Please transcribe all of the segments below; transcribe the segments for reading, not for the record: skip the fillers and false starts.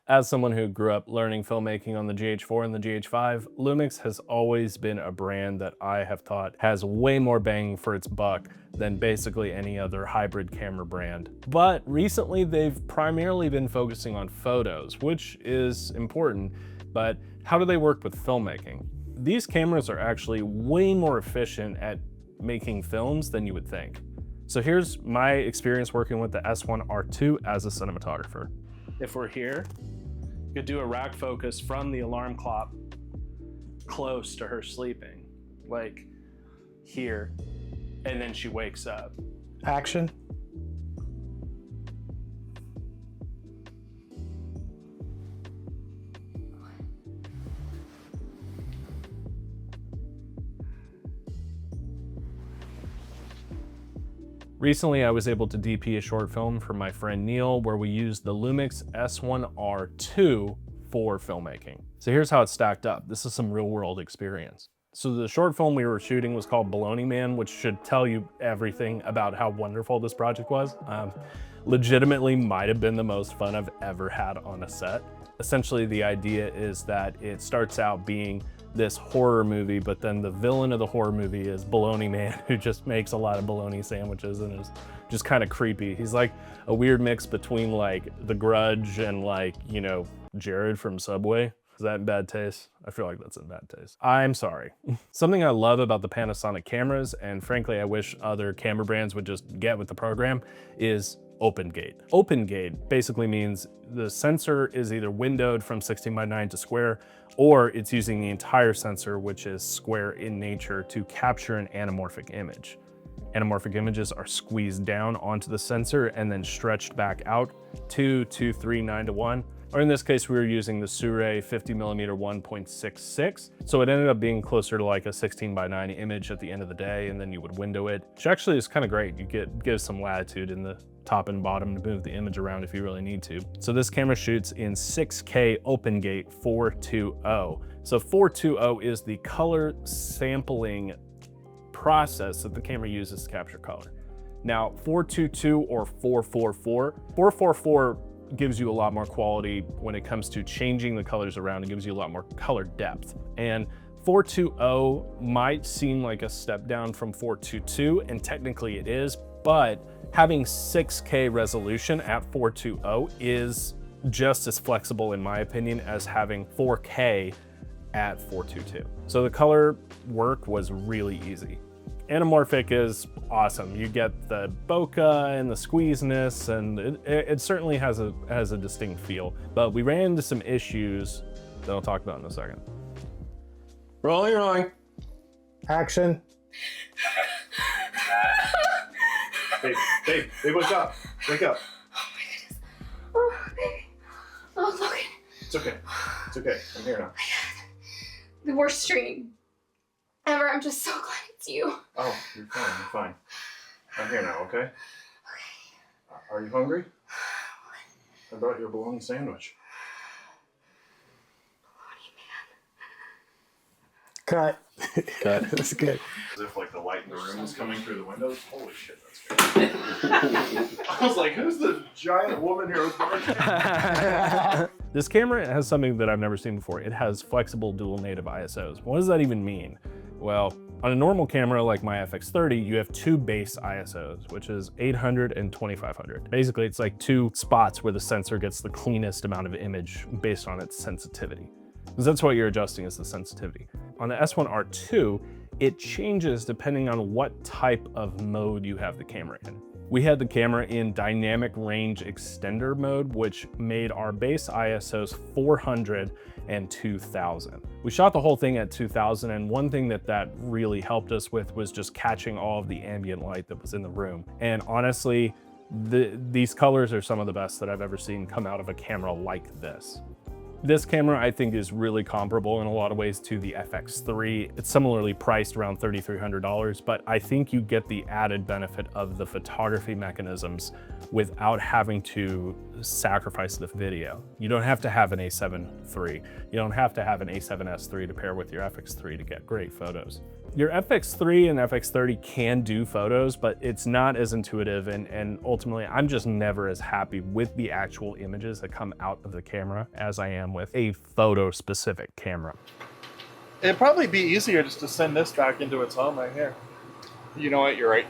As someone who grew up learning filmmaking on the GH4 and the GH5, Lumix has always been a brand that I have thought has way more bang for its buck than basically any other hybrid camera brand. But recently they've primarily been focusing on photos, which is important, but how do they work with filmmaking? These cameras are actually way more efficient at making films than you would think. So here's my experience working with the S1R II as a cinematographer. If we're here, you could do a rack focus from the alarm clock close to her sleeping, like here, and then she wakes up. Action. Recently, I was able to DP a short film for my friend Neil where we used the Lumix S1R II for filmmaking. So here's how it stacked up. This is some real world experience. So the short film we were shooting was called Baloney Man, which should tell you everything about how wonderful this project was. Legitimately might have been the most fun I've ever had on a set. Essentially, the idea is that it starts out being this horror movie, but then the villain of the horror movie is Baloney Man, who just makes a lot of bologna sandwiches and is just kind of creepy. He's like a weird mix between like The Grudge and like, you know, Jared from Subway. Is that in bad taste? I feel like that's in bad taste. I'm sorry. Something I love about the Panasonic cameras, and frankly I wish other camera brands would just get with the program, is open gate. Open gate basically means the sensor is either windowed from 16:9 to square, or it's using the entire sensor, which is square in nature, to capture an anamorphic image. Anamorphic images are squeezed down onto the sensor and then stretched back out 2, 2, 3, 9:1. Or in this case, we were using the Sure 50mm 1.66. So it ended up being closer to like a 16:9 image at the end of the day, and then you would window it, which actually is kind of great. You give some latitude in the top and bottom to move the image around if you really need to. So this camera shoots in 6K open gate 420. So 420 is the color sampling process that the camera uses to capture color. Now 422 or 444 gives you a lot more quality when it comes to changing the colors around. It gives you a lot more color depth. And 420 might seem like a step down from 422, and technically it is, but having 6K resolution at 420 is just as flexible, in my opinion, as having 4K at 422. So the color work was really easy. Anamorphic is awesome. You get the bokeh and the squeeziness, and it certainly has a distinct feel. But we ran into some issues that I'll talk about in a second. Rolling. Action. Babe, wake up. Wake up. Oh my goodness. Oh, baby. Oh, Logan. It's okay. I'm here now. The worst dream ever. I'm just so glad it's you. Oh, you're fine. I'm here now, okay? Okay. Are you hungry? I brought you a bologna sandwich. Cut. That's good. As if like the light in the room was coming through the windows. Holy shit, that's good. I was like, who's the giant woman here with the This camera has something that I've never seen before. It has flexible dual native ISOs. What does that even mean? Well, on a normal camera like my FX30, you have two base ISOs, which is 800 and 2500. Basically, it's like two spots where the sensor gets the cleanest amount of image based on its sensitivity. Because that's what you're adjusting, is the sensitivity. On the S1R II, it changes depending on what type of mode you have the camera in. We had the camera in dynamic range extender mode, which made our base ISOs 400 and 2000. We shot the whole thing at 2000, and one thing that really helped us with was just catching all of the ambient light that was in the room. And honestly, these colors are some of the best that I've ever seen come out of a camera like this. This camera, I think, is really comparable in a lot of ways to the FX3. It's similarly priced around $3,300, but I think you get the added benefit of the photography mechanisms without having to sacrifice the video. You don't have to have an A7 III. You don't have to have an A7S III to pair with your FX3 to get great photos. Your FX3 and FX30 can do photos, but it's not as intuitive, and ultimately I'm just never as happy with the actual images that come out of the camera as I am with a photo specific camera. It'd probably be easier just to send this back into its home right here. You know what, you're right.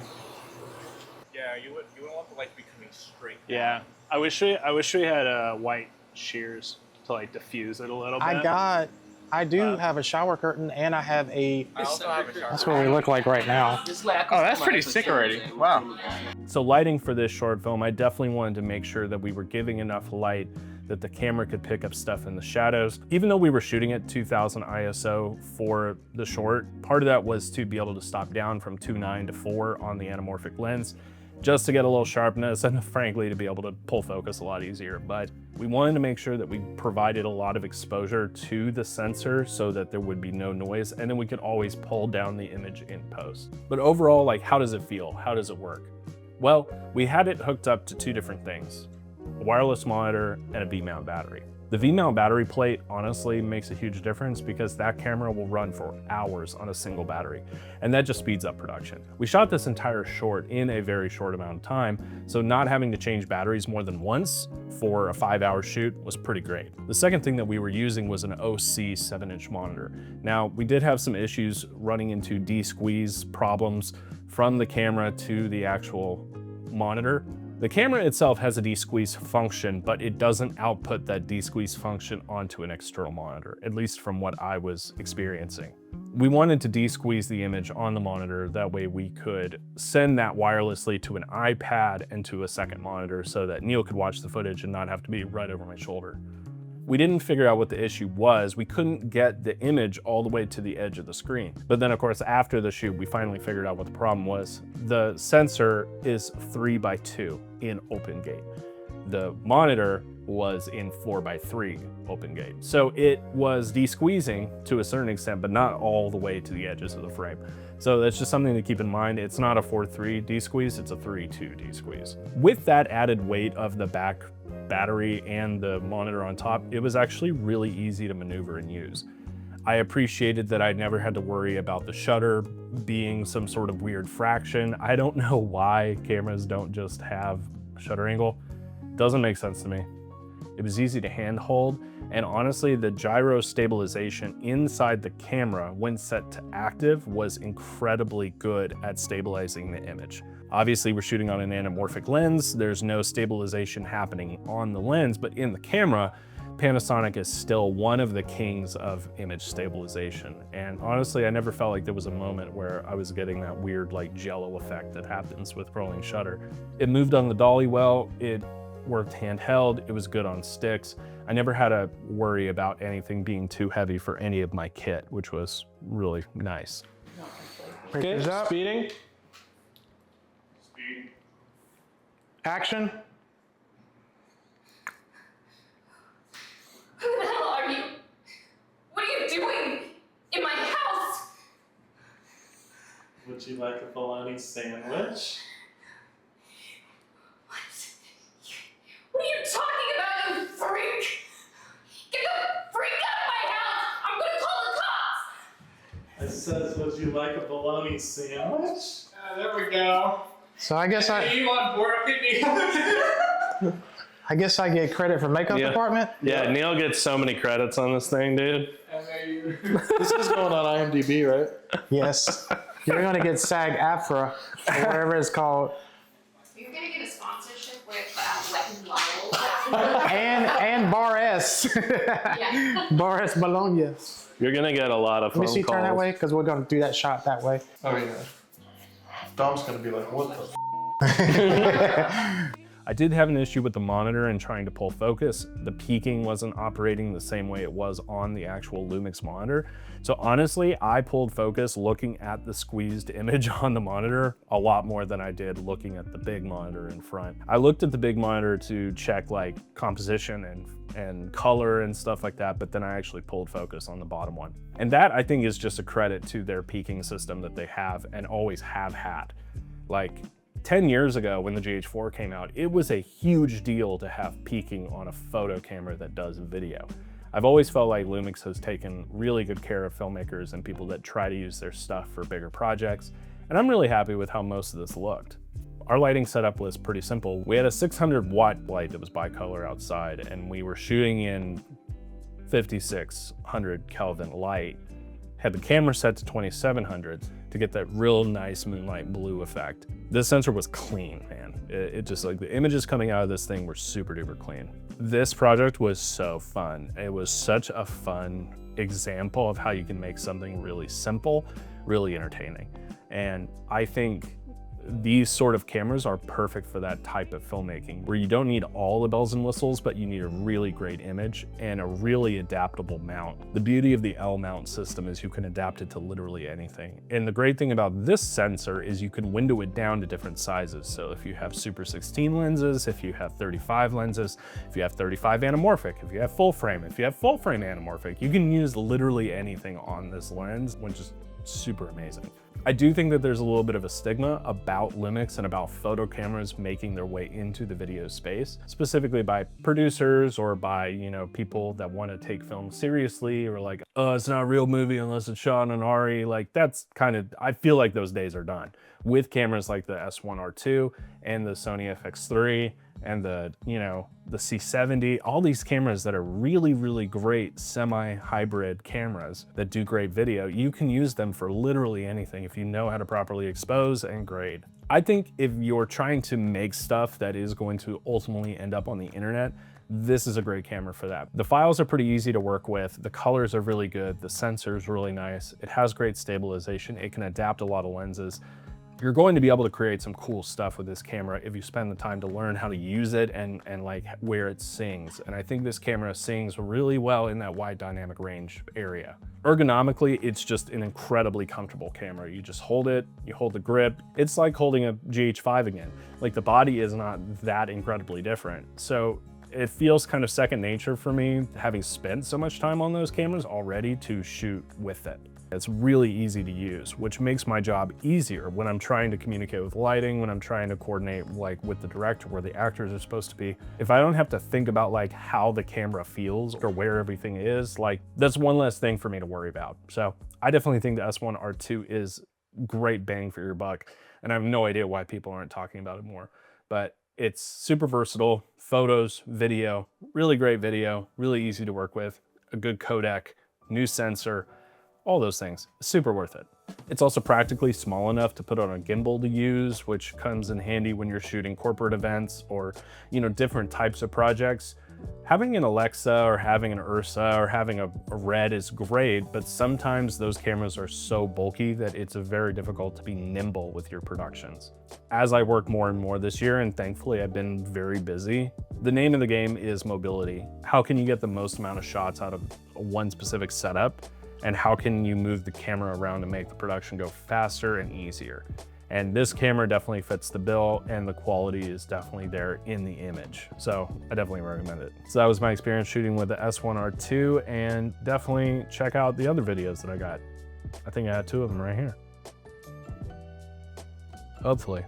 Yeah, you wouldn't want the light to be coming straight down. Yeah, I wish we had white shears to like diffuse it a little bit. I do have a shower curtain, and I have a. I also have a shower. That's what we look like right now. Oh, that's pretty sick already. Wow. So lighting for this short film, I definitely wanted to make sure that we were giving enough light that the camera could pick up stuff in the shadows. Even though we were shooting at 2000 ISO for the short, part of that was to be able to stop down from 2.9 to 4 on the anamorphic lens, just to get a little sharpness and frankly to be able to pull focus a lot easier. But we wanted to make sure that we provided a lot of exposure to the sensor so that there would be no noise, and then we could always pull down the image in post. But overall, like, how does it feel? How does it work? Well, we had it hooked up to two different things: a wireless monitor and a V-mount battery. The V-mount battery plate honestly makes a huge difference because that camera will run for hours on a single battery, and that just speeds up production. We shot this entire short in a very short amount of time, so not having to change batteries more than once for a 5-hour shoot was pretty great. The second thing that we were using was an OC 7-inch monitor. Now, we did have some issues running into de-squeeze problems from the camera to the actual monitor. The camera itself has a de-squeeze function, but it doesn't output that de-squeeze function onto an external monitor, at least from what I was experiencing. We wanted to de-squeeze the image on the monitor, that way we could send that wirelessly to an iPad and to a second monitor so that Neil could watch the footage and not have to be right over my shoulder. We didn't figure out what the issue was. We couldn't get the image all the way to the edge of the screen. But then of course, after the shoot, we finally figured out what the problem was. The sensor is 3x2 in open gate. The monitor was in 4x3 open gate. So it was de-squeezing to a certain extent, but not all the way to the edges of the frame. So that's just something to keep in mind. It's not a 4.3 de-squeeze, it's a 3.2 de-squeeze. With that added weight of the back battery and the monitor on top, it was actually really easy to maneuver and use. I appreciated that I never had to worry about the shutter being some sort of weird fraction. I don't know why cameras don't just have shutter angle. Doesn't make sense to me. It was easy to handhold, and honestly, the gyro stabilization inside the camera when set to active was incredibly good at stabilizing the image. Obviously, we're shooting on an anamorphic lens. There's no stabilization happening on the lens, but in the camera, Panasonic is still one of the kings of image stabilization. And honestly, I never felt like there was a moment where I was getting that weird like jello effect that happens with rolling shutter. It moved on the dolly well, it worked handheld, it was good on sticks. I never had to worry about anything being too heavy for any of my kit, which was really nice. Okay, speeding. Speed. Action. Who the hell are you? What are you doing in my house? Would you like a bologna sandwich? What are you talking about, you freak? Get the freak out of my house! I'm gonna call the cops! It says, would you like a bologna sandwich? There we go. So I guess You on board with me? I guess I get credit for makeup department. Yeah, Neil gets so many credits on this thing, dude. This is going on IMDb, right? Yes. You're gonna get SAG-AFTRA or whatever it's called. You're gonna get a sponsorship with Wet n Wild. And Bar S. Yeah. Bar S Bologna. You're gonna get a lot of phone Let me see, calls. turn that way, because we're gonna do that shot that way. Oh yeah. Dom's gonna be like, what the I did have an issue with the monitor and trying to pull focus. The peaking wasn't operating the same way it was on the actual Lumix monitor. So honestly, I pulled focus looking at the squeezed image on the monitor a lot more than I did looking at the big monitor in front. I looked at the big monitor to check like composition and color and stuff like that, but then I actually pulled focus on the bottom one. And that I think is just a credit to their peaking system that they have and always have had. Like 10 years ago when the GH4 came out, it was a huge deal to have peaking on a photo camera that does video. I've always felt like Lumix has taken really good care of filmmakers and people that try to use their stuff for bigger projects, and I'm really happy with how most of this looked. Our lighting setup was pretty simple. We had a 600 watt light that was bicolor outside, and we were shooting in 5600 Kelvin light. Had the camera set to 2700 to get that real nice moonlight blue effect. This sensor was clean, man. It just like the images coming out of this thing were super duper clean. This project was so fun. It was such a fun example of how you can make something really simple, really entertaining. And I think these sort of cameras are perfect for that type of filmmaking, where you don't need all the bells and whistles, but you need a really great image and a really adaptable mount. The beauty of the L mount system is you can adapt it to literally anything. And the great thing about this sensor is you can window it down to different sizes. So if you have Super 16 lenses, if you have 35 lenses, if you have 35 anamorphic, if you have full frame, if you have full frame anamorphic, you can use literally anything on this lens, which is super amazing. I do think that there's a little bit of a stigma about Lumix and about photo cameras making their way into the video space, specifically by producers or by, you know, people that want to take film seriously, or like, oh, it's not a real movie unless it's shot on an RE. Like, that's kind of, I feel like those days are done. With cameras like the S1R II and the Sony FX3 and the, you know, the C70, all these cameras that are really, really great semi-hybrid cameras that do great video, you can use them for literally anything if you know how to properly expose and grade. I think if you're trying to make stuff that is going to ultimately end up on the internet, this is a great camera for that. The files are pretty easy to work with. The colors are really good. The sensor is really nice. It has great stabilization. It can adapt a lot of lenses. You're going to be able to create some cool stuff with this camera if you spend the time to learn how to use it and like where it sings. And I think this camera sings really well in that wide dynamic range area. Ergonomically, it's just an incredibly comfortable camera. You just hold it, you hold the grip. It's like holding a GH5 again. Like, the body is not that incredibly different. So it feels kind of second nature for me, having spent so much time on those cameras already, to shoot with it. It's really easy to use, which makes my job easier when I'm trying to communicate with lighting, when I'm trying to coordinate like with the director where the actors are supposed to be. If I don't have to think about like how the camera feels or where everything is, like, that's one less thing for me to worry about. So I definitely think the S1R II is great bang for your buck, and I have no idea why people aren't talking about it more. But it's super versatile, photos, video, really great video, really easy to work with, a good codec, new sensor, all those things, super worth it. It's also practically small enough to put on a gimbal to use, which comes in handy when you're shooting corporate events or, you know, different types of projects. Having an Alexa or having an Ursa or having a Red is great, but sometimes those cameras are so bulky that it's very difficult to be nimble with your productions. As I work more and more this year, and thankfully I've been very busy, the name of the game is mobility. How can you get the most amount of shots out of one specific setup? And how can you move the camera around to make the production go faster and easier? And this camera definitely fits the bill, and the quality is definitely there in the image. So I definitely recommend it. So that was my experience shooting with the S1R II, and definitely check out the other videos that I got. I think I had 2 of them right here. Hopefully.